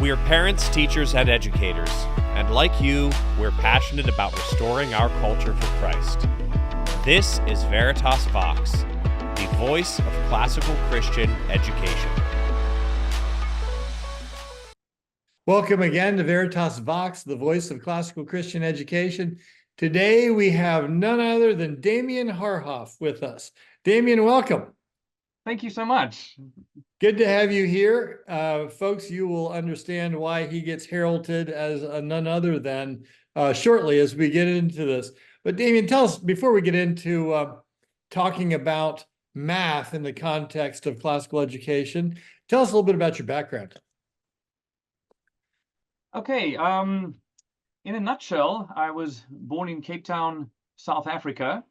We're parents, teachers, and educators, and like you, we're passionate about restoring our culture for Christ. This is Veritas Vox, the voice of classical Christian education. Welcome again to Veritas Vox, the voice of classical Christian education. Today we have none other than Damian Haarhoff with us. Damian, welcome. Thank you so much. Good to have you here. Folks, you will understand why he gets heralded as none other than shortly as we get into this. But Damian, tell us, before we get into talking about math in the context of classical education, tell us a little bit about your background. Okay, in a nutshell, I was born in Cape Town, South Africa,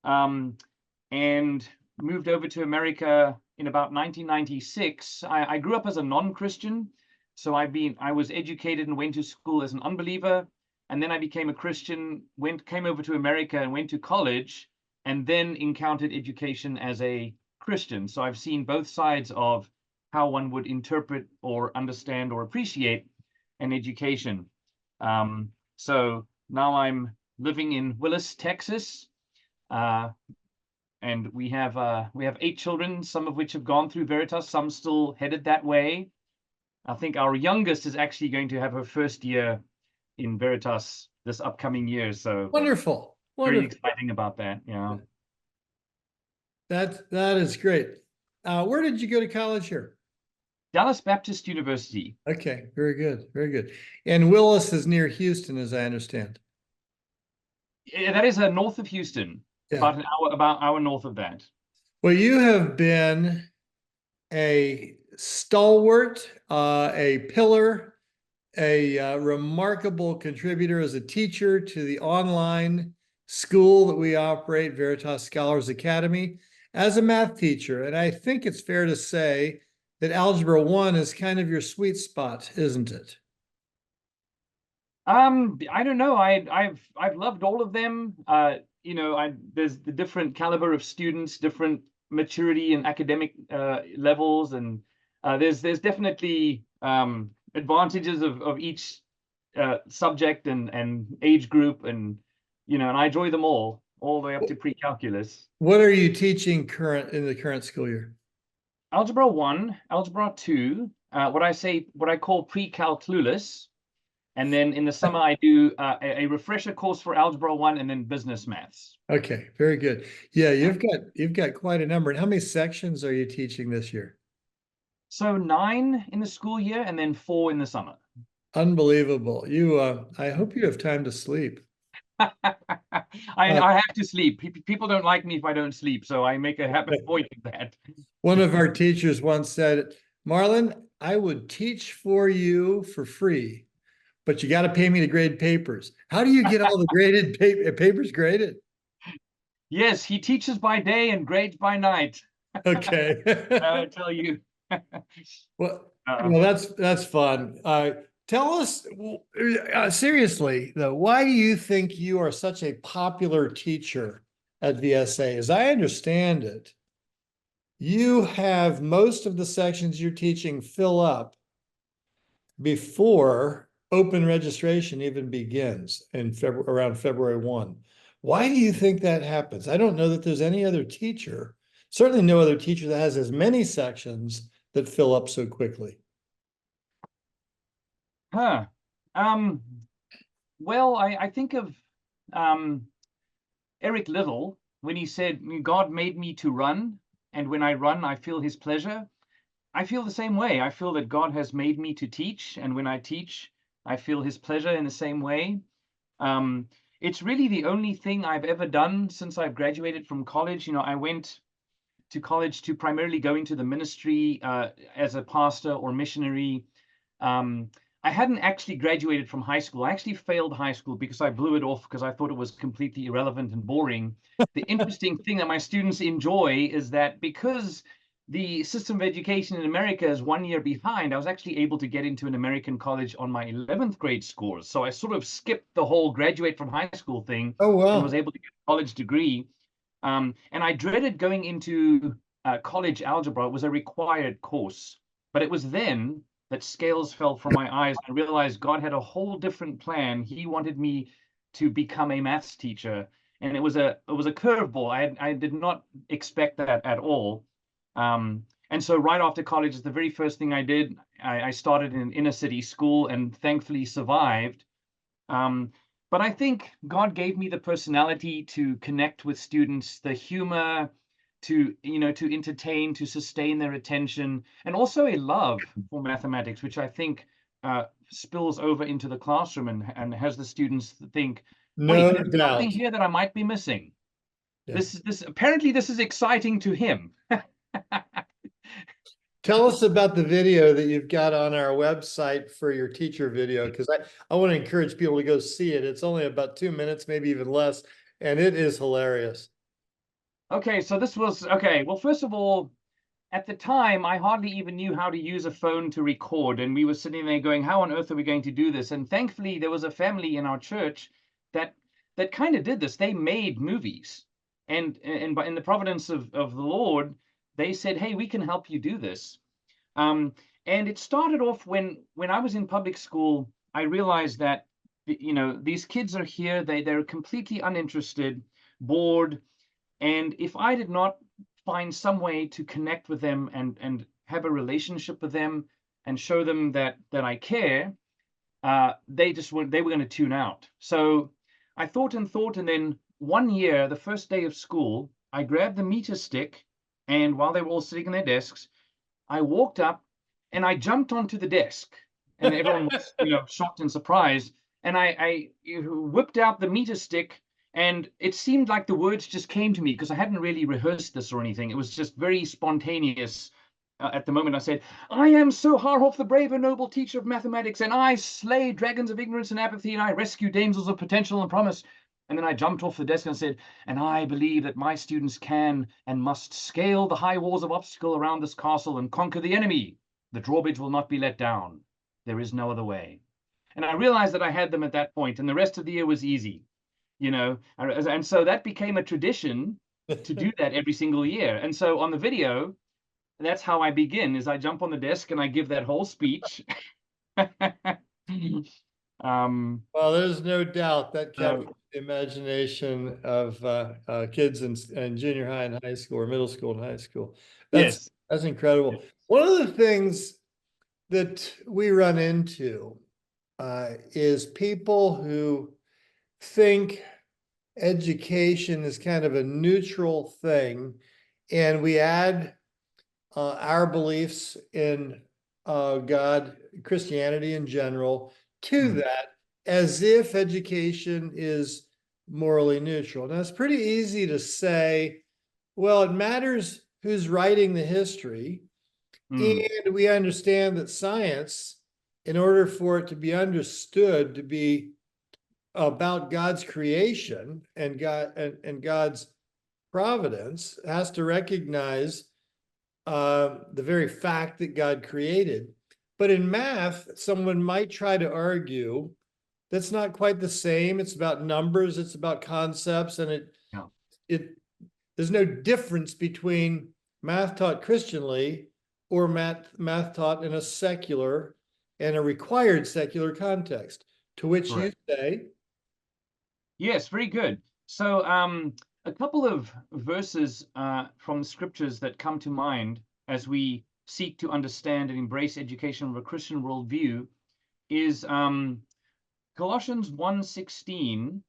and moved over to America in about 1996. I grew up as a non-Christian, so I was educated and went to school as an unbeliever, and then I became a Christian, came over to America and went to college, and then encountered education as a Christian. So I've seen both sides of how one would interpret or understand or appreciate an education. So now I'm living in Willis, Texas, and we have 8 children, some of which have gone through Veritas, some still headed that way. I think our youngest is actually going to have her first year in Veritas this upcoming year. So Wonderful. Very exciting about that. Yeah. That is great. Where did you go to college here? Dallas Baptist University. Okay, very good, very good. And Willis is near Houston, as I understand. Yeah, that is north of Houston. Yeah. About an hour north of that. Well, you have been a stalwart, a pillar, a remarkable contributor as a teacher to the online school that we operate, Veritas Scholars Academy, as a math teacher. And I think it's fair to say that Algebra 1 is kind of your sweet spot, isn't it? I don't know. I've loved all of them. There's the different caliber of students, different maturity and academic levels, and there's definitely advantages of each subject and age group, and and I enjoy them all the way up to pre-calculus. What are you teaching in the current school year? Algebra 1, Algebra 2, what I call pre-calculus. And then in the summer, I do a refresher course for Algebra 1 and then business maths. Okay, very good. Yeah, you've got quite a number. And how many sections are you teaching this year? So 9 in the school year and then 4 in the summer. Unbelievable. I hope you have time to sleep. I have to sleep. People don't like me if I don't sleep, so I make a habit point of that. One of our teachers once said, Marlon, I would teach for you for free, but you got to pay me to grade papers. How do you get all the graded papers graded? Yes, he teaches by day and grades by night. Okay. I tell you. Well, that's fun. Tell us, seriously, though, why do you think you are such a popular teacher at VSA? As I understand it, you have most of the sections you're teaching fill up before open registration even begins around February 1. Why do you think that happens? I don't know that there's any other teacher, certainly no other teacher that has as many sections that fill up so quickly. Well, I think of Eric Liddell when he said, God made me to run, and when I run, I feel his pleasure. I feel the same way. I feel that God has made me to teach, and when I teach, I feel his pleasure in the same way. It's really the only thing I've ever done since I've graduated from college. I went to college to primarily go into the ministry as a pastor or missionary. I hadn't actually graduated from high school. I actually failed high school because I blew it off because I thought it was completely irrelevant and boring. The interesting thing that my students enjoy is that because the system of education in America is 1 year behind, I was actually able to get into an American college on my 11th grade scores. So I sort of skipped the whole graduate from high school thing. Oh, wow. And was able to get a college degree. And I dreaded going into college algebra. It was a required course. But it was then that scales fell from my eyes. I realized God had a whole different plan. He wanted me to become a maths teacher, and it was a curveball. I did not expect that at all. And so right after college, the very first thing I did, I started in an inner city school and thankfully survived. But I think God gave me the personality to connect with students, the humor, to entertain, to sustain their attention, and also a love for mathematics, which I think spills over into the classroom and has the students think, wait, No there's something doubt. here that I might be missing. Yeah. Apparently this is exciting to him. Tell us about the video that you've got on our website for your teacher video, because I want to encourage people to go see it. It's only about 2 minutes, maybe even less, and it is hilarious. Okay, so this was okay. Well, first of all, at the time, I hardly even knew how to use a phone to record, and we were sitting there going, "How on earth are we going to do this?" And thankfully, there was a family in our church that kind of did this. They made movies, and in the providence of the Lord, they said, "Hey, we can help you do this." Um, and it started off when I was in public school. I realized that these kids are here. They're completely uninterested, bored, and if I did not find some way to connect with them and have a relationship with them and show them that I care, they were going to tune out. So I thought and thought, and then one year, the first day of school, I grabbed the meter stick, and while they were all sitting in their desks, I walked up and I jumped onto the desk, and everyone was shocked and surprised. And I whipped out the meter stick, and it seemed like the words just came to me because I hadn't really rehearsed this or anything. It was just very spontaneous. At the moment, I said, "I am Sir Haarhoff, the brave and noble teacher of mathematics, and I slay dragons of ignorance and apathy, and I rescue damsels of potential and promise." And then I jumped off the desk and said, "And I believe that my students can and must scale the high walls of obstacle around this castle and conquer the enemy. The drawbridge will not be let down. There is no other way." And I realized that I had them at that point, and the rest of the year was easy, And so that became a tradition to do that every single year. And so on the video, that's how I begin, is I jump on the desk and I give that whole speech. Well, there's no doubt that captures the imagination of kids in junior high and high school, or middle school and high school. That's incredible. One of the things that we run into is people who think education is kind of a neutral thing, and we add our beliefs in God, Christianity in general, to that, as if education is morally neutral. Now, it's pretty easy to say, well, it matters who's writing the history, and we understand that science, in order for it to be understood to be about God's creation and God's providence, has to recognize the very fact that God created. But in math, someone might try to argue that's not quite the same. It's about numbers, it's about concepts, and there's no difference between math taught Christianly or math taught in a secular and a required secular context. To which you say, yes, very good. So a couple of verses from the scriptures that come to mind as we seek to understand and embrace education of a Christian worldview is Colossians 1:16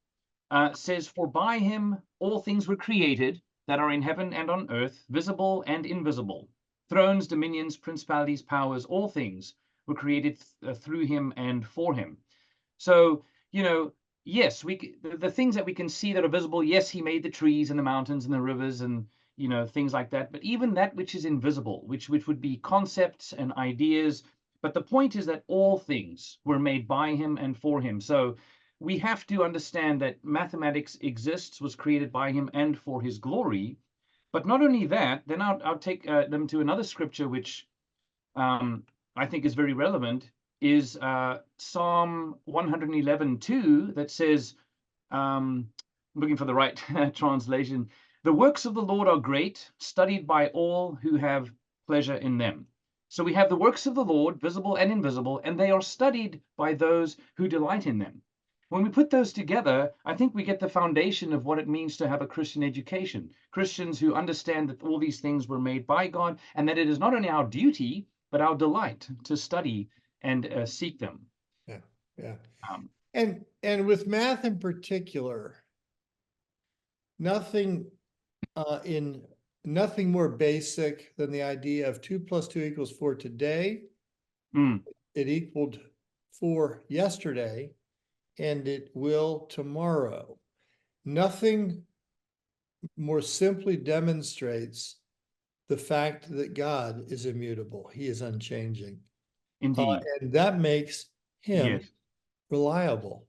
says, "For by him all things were created that are in heaven and on earth, visible and invisible. Thrones, dominions, principalities, powers, all things were created through him and for him." So, yes, the things that we can see that are visible, yes, he made the trees and the mountains and the rivers and things like that. But even that which is invisible, which would be concepts and ideas. But the point is that all things were made by him and for him. So we have to understand that mathematics exists, was created by him and for his glory. But not only that, then I'll take them to another scripture, which I think is very relevant, is Psalm 111:2, that says, I'm looking for the right translation, "The works of the Lord are great, studied by all who have pleasure in them." So we have the works of the Lord, visible and invisible, and they are studied by those who delight in them. When we put those together, I think we get the foundation of what it means to have a Christian education. Christians who understand that all these things were made by God, and that it is not only our duty, but our delight to study and seek them. Yeah, yeah. Um, And with math in particular, nothing nothing more basic than the idea of 2 + 2 = 4 today. mm, It equaled 4 yesterday, and it will tomorrow. Nothing more simply demonstrates the fact that God is immutable. He is unchanging. indeed. And that makes him Yes. reliable.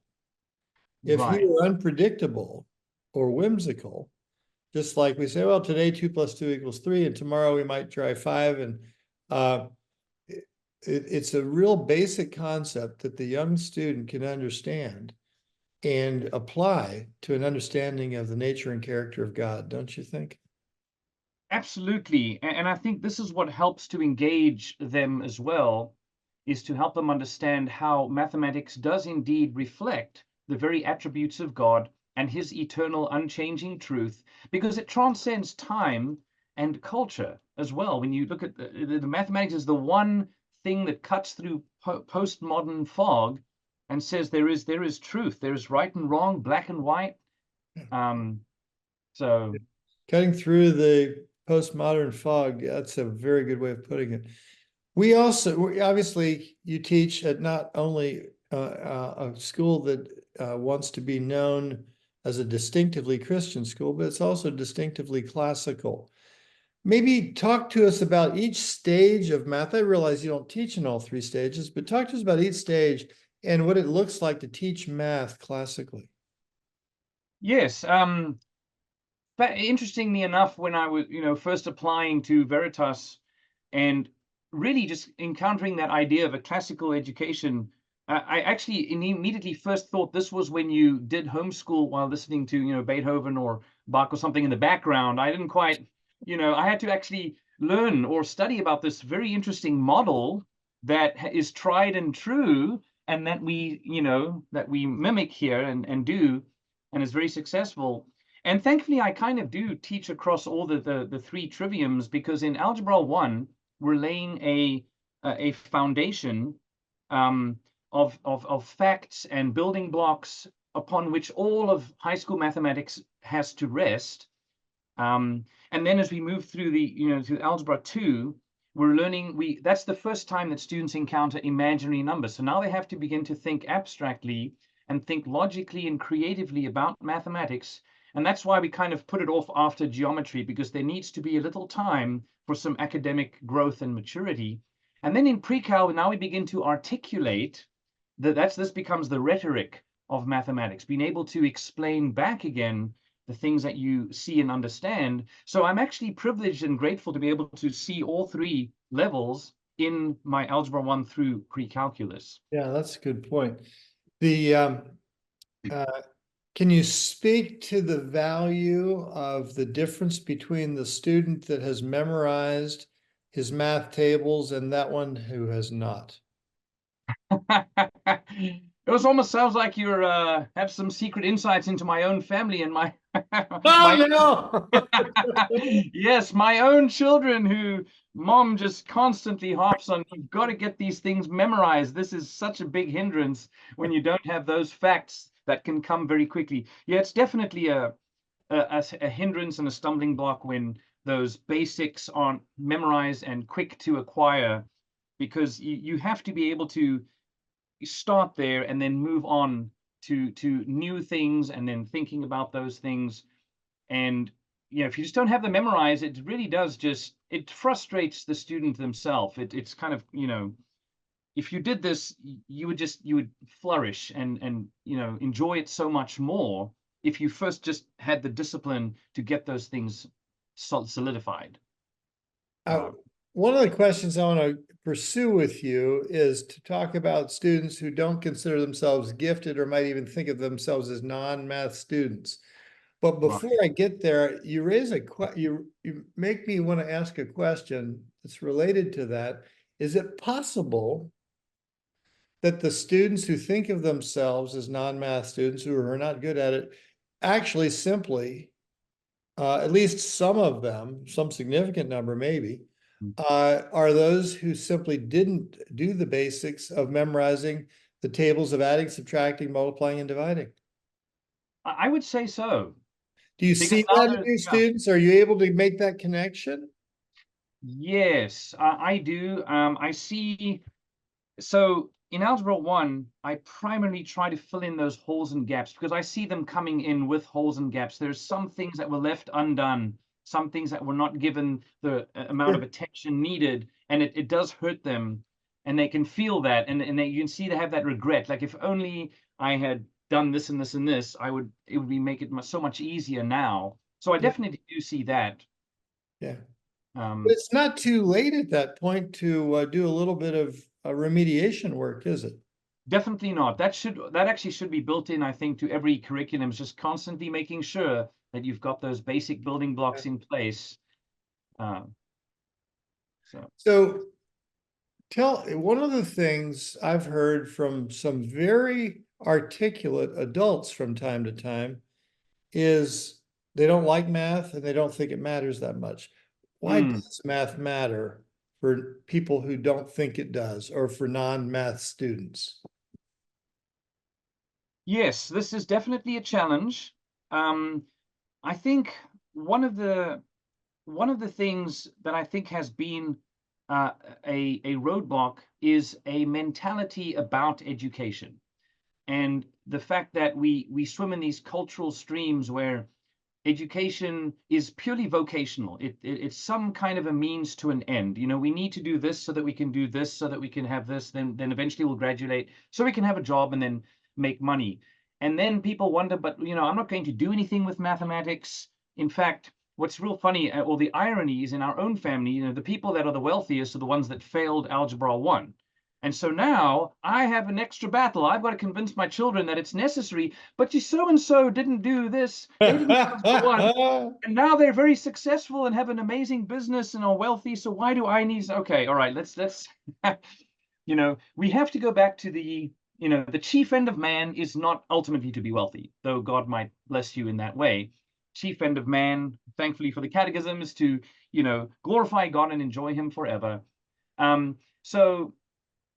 If he Right. were unpredictable or whimsical, just like we say, well, today 2 + 2 = 3, and tomorrow we might try 5. And it's a real basic concept that the young student can understand and apply to an understanding of the nature and character of God, don't you think? Absolutely. And I think this is what helps to engage them as well, is to help them understand how mathematics does indeed reflect the very attributes of God and his eternal, unchanging truth, because it transcends time and culture as well. When you look at the mathematics is the one thing that cuts through postmodern fog and says there is truth, there is right and wrong, black and white. Um, so Cutting through the postmodern fog, that's a very good way of putting it. Obviously, you teach at not only a school that wants to be known as a distinctively Christian school, but it's also distinctively classical. Maybe talk to us about each stage of math. I realize you don't teach in all 3 stages, but talk to us about each stage and what it looks like to teach math classically. yes. But interestingly enough, when I was, first applying to Veritas and really just encountering that idea of a classical education, I actually immediately first thought this was when you did homeschool while listening to, Beethoven or Bach or something in the background. I didn't quite, I had to actually learn or study about this very interesting model that is tried and true, and that we mimic here and do, and is very successful. And thankfully, I kind of do teach across all the 3 triviums, because in Algebra 1, we're laying a foundation of facts and building blocks upon which all of high school mathematics has to rest. And then as we move through to Algebra 2, we're learning, that's the first time that students encounter imaginary numbers. So now they have to begin to think abstractly and think logically and creatively about mathematics. And that's why we kind of put it off after geometry, because there needs to be a little time for some academic growth and maturity. And then in pre-cal, now we begin to articulate this becomes the rhetoric of mathematics, being able to explain back again the things that you see and understand. So I'm actually privileged and grateful to be able to see all 3 levels in my Algebra 1 through pre-calculus. Yeah, that's a good point. Can you speak to the value of the difference between the student that has memorized his math tables and that one who has not? It almost sounds like you're have some secret insights into my own family and my Oh, no! yes, my own children, who mom just constantly harps on. You've got to get these things memorized. This is such a big hindrance when you don't have those facts that can come very quickly. Yeah, it's definitely a hindrance and a stumbling block when those basics aren't memorized and quick to acquire, because you have to be able to start there and then move on to new things, and then thinking about those things. And if you just don't have them memorized, it really does it frustrates the student themselves. It's kind of, if you did this, you would flourish and enjoy it so much more if you first just had the discipline to get those things solidified. One of the questions I want to pursue with you is to talk about students who don't consider themselves gifted or might even think of themselves as non-math students. But before I get there, you raise you make me want to ask a question that's related to that. is it possible that the students who think of themselves as non-math students who are not good at it actually simply, at least some of them, some significant number maybe, are those who simply didn't do the basics of memorizing the tables of adding, subtracting, multiplying, and dividing? I would say so. Do you Because see now that in your students? Are you able to make that connection? yes, I do. I see. So in Algebra 1, I primarily try to fill in those holes and gaps because I see them coming in with holes and gaps. There's some things that were left undone, some things that were not given the amount of attention needed, and it does hurt them, and they can feel that, and you can see they have that regret. Like, if only I had done this and this and this, it would make it so much easier now. So I definitely do see that. Yeah. But it's not too late at that point to do a little bit of remediation work, is it? Definitely not. That actually should be built in, I think, to every curriculum. It's just constantly making sure that you've got those basic building blocks in place. So one of the things I've heard from some very articulate adults from time to time is they don't like math and they don't think it matters that much. Why does math matter for people who don't think it does, or for non-math students? Yes, this is definitely a challenge. I think one of the things that I think has been a roadblock is a mentality about education, and the fact that we swim in these cultural streams where education is purely vocational. It's some kind of a means to an end. You know, we need to do this so that we can do this, so that we can have this, then eventually we'll graduate so we can have a job and then make money. And then people wonder, but I'm not going to do anything with mathematics. In fact, what's real funny, or the irony, is in our own family, the people that are the wealthiest are the ones that failed Algebra 1. And so now I have an extra battle. I've got to convince my children that it's necessary, but so-and-so didn't do this. They didn't do one. And now they're very successful and have an amazing business and are wealthy. So why do I need? Okay, all right, let's we have to go back to the chief end of man is not ultimately to be wealthy, though God might bless you in that way. Chief end of man, thankfully for the catechism, is to, glorify God and enjoy him forever. So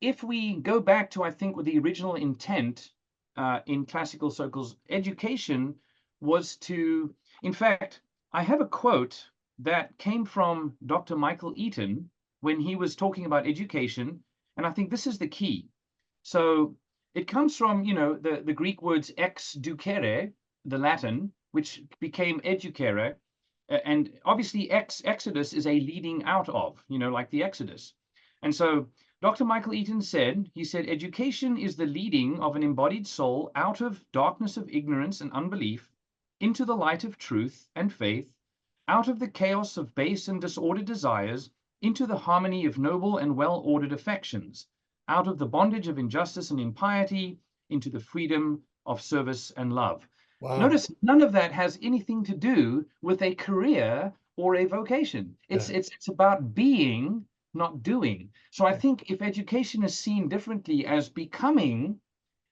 if we go back to, I think, with the original intent in classical circles, education was to, in fact, I have a quote that came from Dr. Michael Eaton when he was talking about education, and I think this is the key. So it comes from, the Greek words ex ducere, the Latin, which became educere, and obviously exodus is a leading out of, like the Exodus. And so Dr. Michael Eaton said, education is the leading of an embodied soul out of darkness of ignorance and unbelief into the light of truth and faith, out of the chaos of base and disordered desires into the harmony of noble and well-ordered affections, out of the bondage of injustice and impiety into the freedom of service and love. Wow. Notice none of that has anything to do with a career or a vocation. It's about being, not doing. So I think if education is seen differently as becoming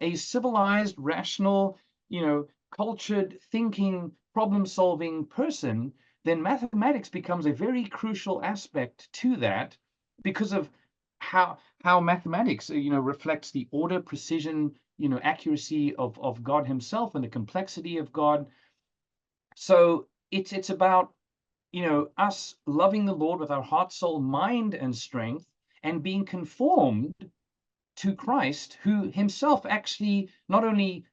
a civilized, rational, cultured, thinking, problem-solving person, then mathematics becomes a very crucial aspect to that, because of how mathematics, reflects the order, precision, accuracy of God himself and the complexity of God. So it's about us loving the Lord with our heart, soul, mind, and strength, and being conformed to Christ, who himself actually not only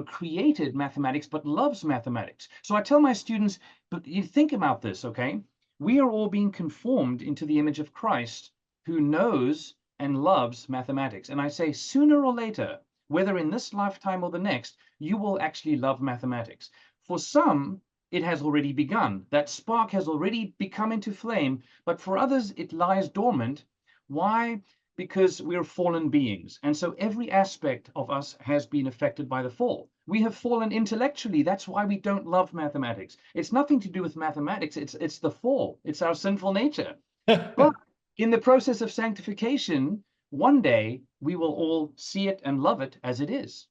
created mathematics, but loves mathematics. So I tell my students, but you think about this, okay? We are all being conformed into the image of Christ, who knows and loves mathematics. And I say, sooner or later, whether in this lifetime or the next, you will actually love mathematics. For some, it has already begun. That spark has already become into flame, but for others, it lies dormant. Why? Because we're fallen beings. And so every aspect of us has been affected by the fall. We have fallen intellectually. That's why we don't love mathematics. It's nothing to do with mathematics. It's the fall. It's our sinful nature. But in the process of sanctification, one day we will all see it and love it as it is.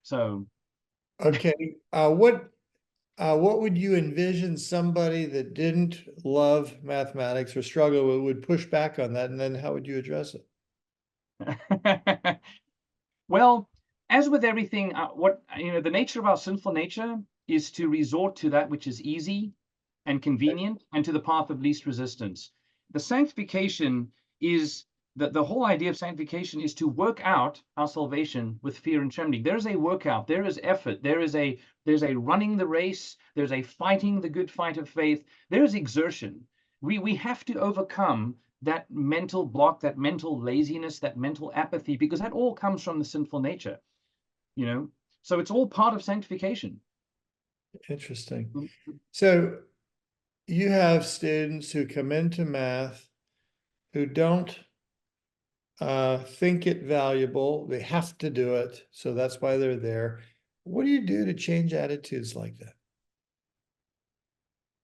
So, Okay, what would you envision somebody that didn't love mathematics or struggle with would push back on that, and then how would you address it? well, as with everything, the nature of our sinful nature is to resort to that which is easy and convenient and to the path of least resistance. The sanctification is the whole idea of sanctification is to work out our salvation with fear and trembling. There is a workout, there is effort, there's a running the race, there's a fighting the good fight of faith, there is exertion. We have to overcome that mental block, that mental laziness, that mental apathy, because that all comes from the sinful nature, you know. So it's all part of sanctification. Interesting. So you have students who come into math who don't think it valuable. They have to do it, so that's why they're there. What do you do to change attitudes like that?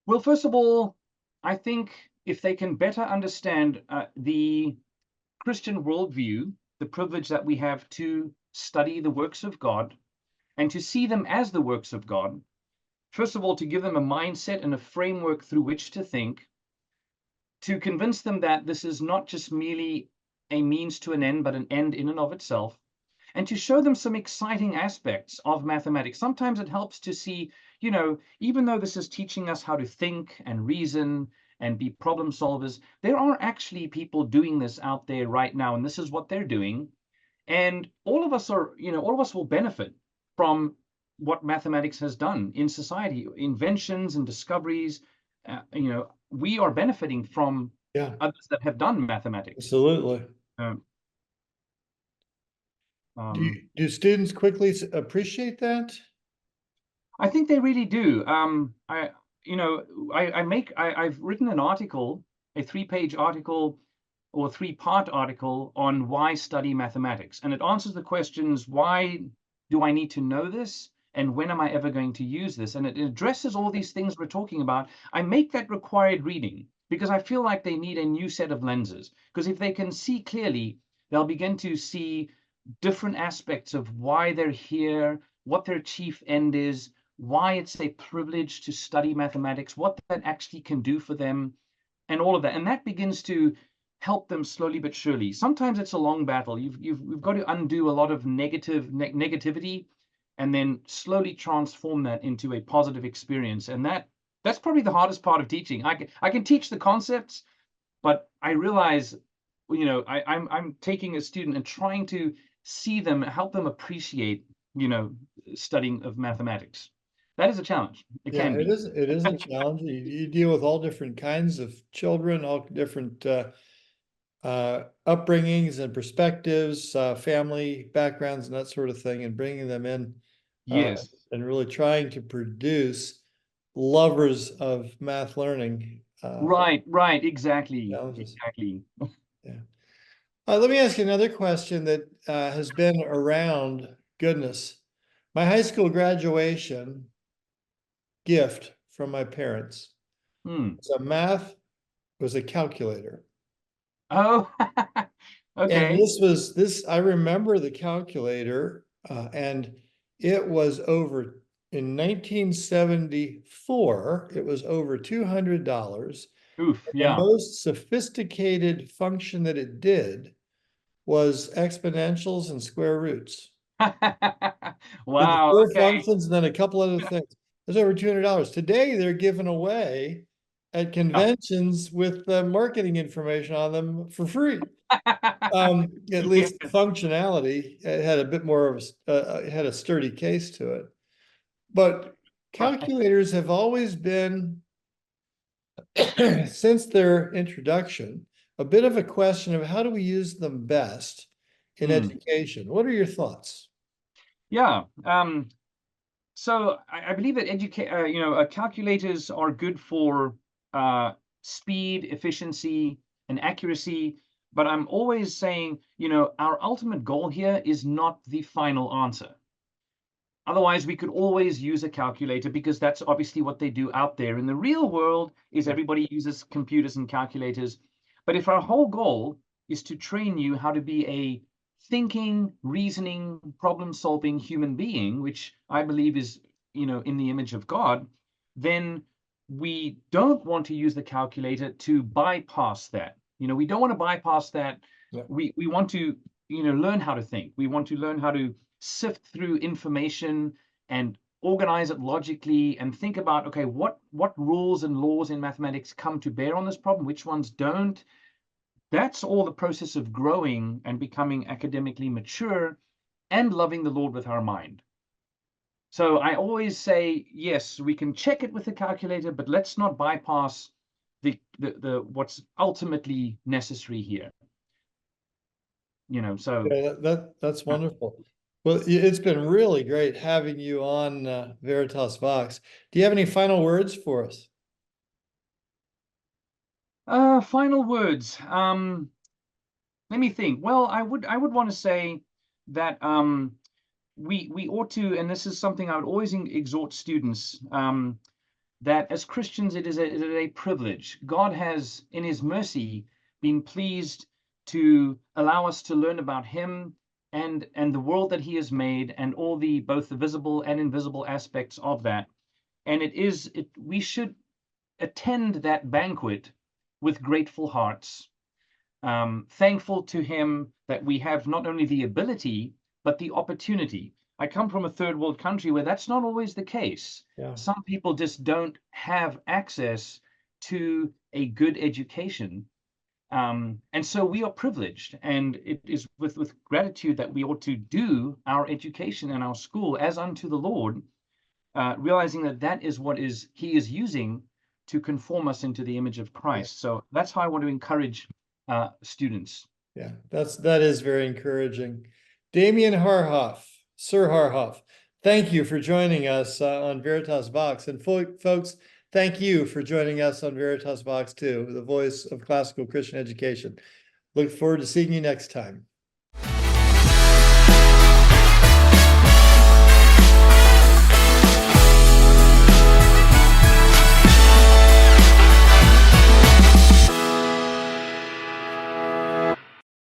Well, first of all, I think if they can better understand the Christian worldview, the privilege that we have to study the works of God and to see them as the works of God, first of all, to give them a mindset and a framework through which to think, to convince them that this is not just merely a means to an end, but an end in and of itself, and to show them some exciting aspects of mathematics. Sometimes it helps to see, even though this is teaching us how to think and reason and be problem solvers, there are actually people doing this out there right now, and this is what they're doing. And all of us will benefit from what mathematics has done in society, inventions and discoveries. We are benefiting from others that have done mathematics. Absolutely. Do students quickly appreciate that? I think they really do. I've written an article, a 3-page article or 3-part article on why study mathematics. And it answers the questions, why do I need to know this? And when am I ever going to use this? And it addresses all these things we're talking about. I make that required reading because I feel like they need a new set of lenses. Because if they can see clearly, they'll begin to see different aspects of why they're here, what their chief end is, why it's a privilege to study mathematics, what that actually can do for them, and all of that. And that begins to help them slowly but surely. Sometimes it's a long battle. We've got to undo a lot of negativity and then slowly transform that into a positive experience. And that's probably the hardest part of teaching. I can teach the concepts, but I realize, I'm taking a student and trying to see them, help them appreciate, studying of mathematics. That is a challenge. It can be. It is a challenge. You deal with all different kinds of children, all different upbringings and perspectives, family backgrounds and that sort of thing, and bringing them in. Yes. And really trying to produce lovers of math learning. Right, exactly. Exactly. Yeah. Let me ask you another question that has been around. Goodness, my high school graduation gift from my parents was a calculator. Oh, okay. And I remember the calculator, and it was in 1974, it was over $200. Oof, The yeah. most sophisticated function that it did was exponentials and square roots. Wow, Four okay. functions and then a couple other things. It was over $200. Today, they're given away at conventions with marketing information on them for free. At least the functionality, it had a bit more of it had a sturdy case to it. But calculators have always been, since their introduction, a bit of a question of how do we use them best in education? What are your thoughts? Yeah. So I believe that calculators are good for speed, efficiency, and accuracy. But I'm always saying, our ultimate goal here is not the final answer. Otherwise, we could always use a calculator because that's obviously what they do out there. In the real world is everybody uses computers and calculators. But if our whole goal is to train you how to be a thinking, reasoning, problem-solving human being, which I believe is, in the image of God, then we don't want to use the calculator to bypass that. We don't want to bypass that. Yeah. We want to, learn how to think. We want to learn how to sift through information and organize it logically and think about, okay, what rules and laws in mathematics come to bear on this problem, which ones don't. That's all the process of growing and becoming academically mature and loving the Lord with our mind. So I always say, yes, we can check it with the calculator, but let's not bypass the what's ultimately necessary here. So Yeah, that's wonderful. Well, it's been really great having you on Veritas Vox. Do you have any final words for us? Final words. Let me think. Well, I would want to say that we ought to, and this is something I would always exhort students, that as Christians it is a privilege. God has, in His mercy, been pleased to allow us to learn about Him and the world that He has made, and all both the visible and invisible aspects of that. And we should attend that banquet with grateful hearts, thankful to Him that we have not only the ability, but the opportunity. I come from a third world country where that's not always the case. Yeah. Some people just don't have access to a good education. And so we are privileged, and it is with gratitude that we ought to do our education and our school as unto the Lord, realizing that is what He is using to conform us into the image of Christ. So that's how I want to encourage students. Yeah, that is very encouraging. Damian Haarhoff, Sir Haarhoff, thank you for joining us on Veritas Vox. And folks, thank you for joining us on Veritas Vox too, the voice of classical Christian education. Look forward to seeing you next time.